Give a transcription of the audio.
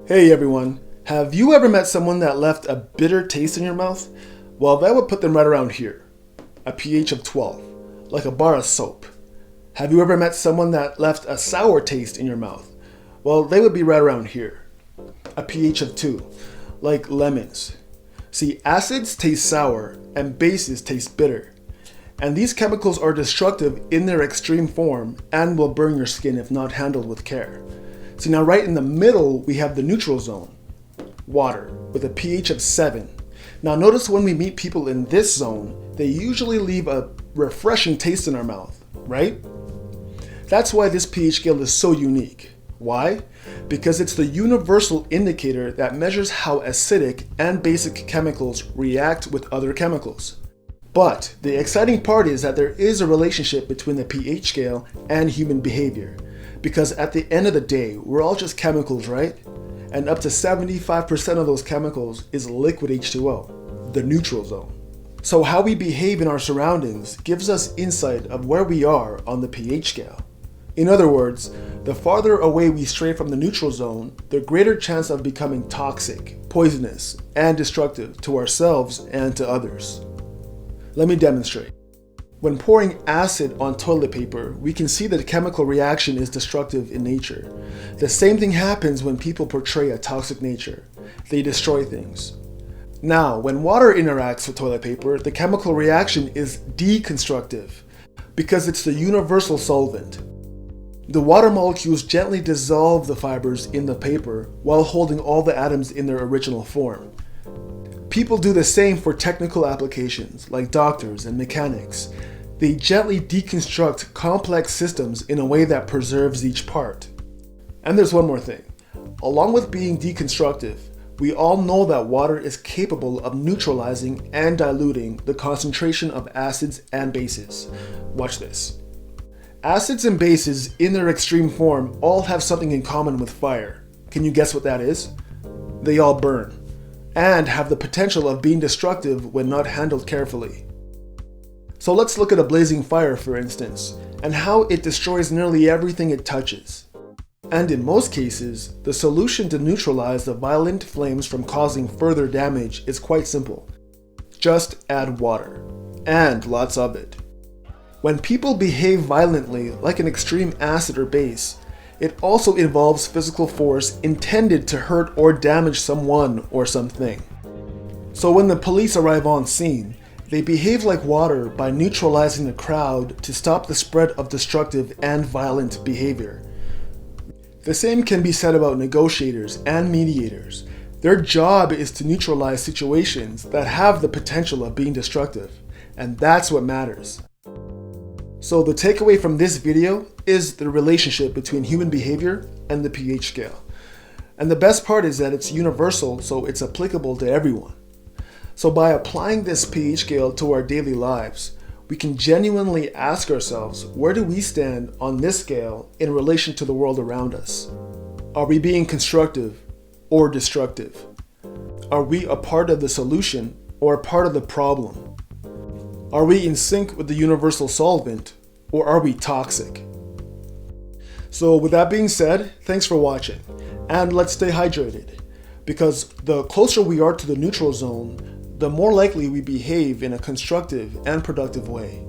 Hey everyone, have you ever met someone that left a bitter taste in your mouth? Well, that would put them right around here, a pH of 12, like a bar of soap. Have you ever met someone that left a sour taste in your mouth? Well, they would be right around here, a pH of 2, like lemons. See, acids taste sour and bases taste bitter. And these chemicals are destructive in their extreme form and will burn your skin if not handled with care. See, now right in the middle, we have the neutral zone, water, with a pH of 7. Now notice when we meet people in this zone, they usually leave a refreshing taste in our mouth, right? That's why this pH scale is so unique. Why? Because it's the universal indicator that measures how acidic and basic chemicals react with other chemicals. But the exciting part is that there is a relationship between the pH scale and human behavior. Because at the end of the day, we're all just chemicals, right? And up to 75% of those chemicals is liquid H2O, the neutral zone. So how we behave in our surroundings gives us insight of where we are on the pH scale. In other words, the farther away we stray from the neutral zone, the greater chance of becoming toxic, poisonous, and destructive to ourselves and to others. Let me demonstrate. When pouring acid on toilet paper, we can see that the chemical reaction is destructive in nature. The same thing happens when people portray a toxic nature. They destroy things. Now, when water interacts with toilet paper, the chemical reaction is deconstructive because it's the universal solvent. The water molecules gently dissolve the fibers in the paper while holding all the atoms in their original form. People do the same for technical applications like doctors and mechanics. They gently deconstruct complex systems in a way that preserves each part. And there's one more thing. Along with being deconstructive, we all know that water is capable of neutralizing and diluting the concentration of acids and bases. Watch this. Acids and bases in their extreme form all have something in common with fire. Can you guess what that is? They all burn and have the potential of being destructive when not handled carefully. So let's look at a blazing fire, for instance, and how it destroys nearly everything it touches. And in most cases, the solution to neutralize the violent flames from causing further damage is quite simple. Just add water, and lots of it. When people behave violently, like an extreme acid or base, it also involves physical force intended to hurt or damage someone or something. So when the police arrive on scene, they behave like water by neutralizing the crowd to stop the spread of destructive and violent behavior. The same can be said about negotiators and mediators. Their job is to neutralize situations that have the potential of being destructive, and that's what matters. So the takeaway from this video is the relationship between human behavior and the pH scale. And the best part is that it's universal, so it's applicable to everyone. So by applying this pH scale to our daily lives, we can genuinely ask ourselves, where do we stand on this scale in relation to the world around us? Are we being constructive or destructive? Are we a part of the solution or a part of the problem? Are we in sync with the universal solvent, or are we toxic? So with that being said, thanks for watching, and let's stay hydrated, because the closer we are to the neutral zone, the more likely we behave in a constructive and productive way.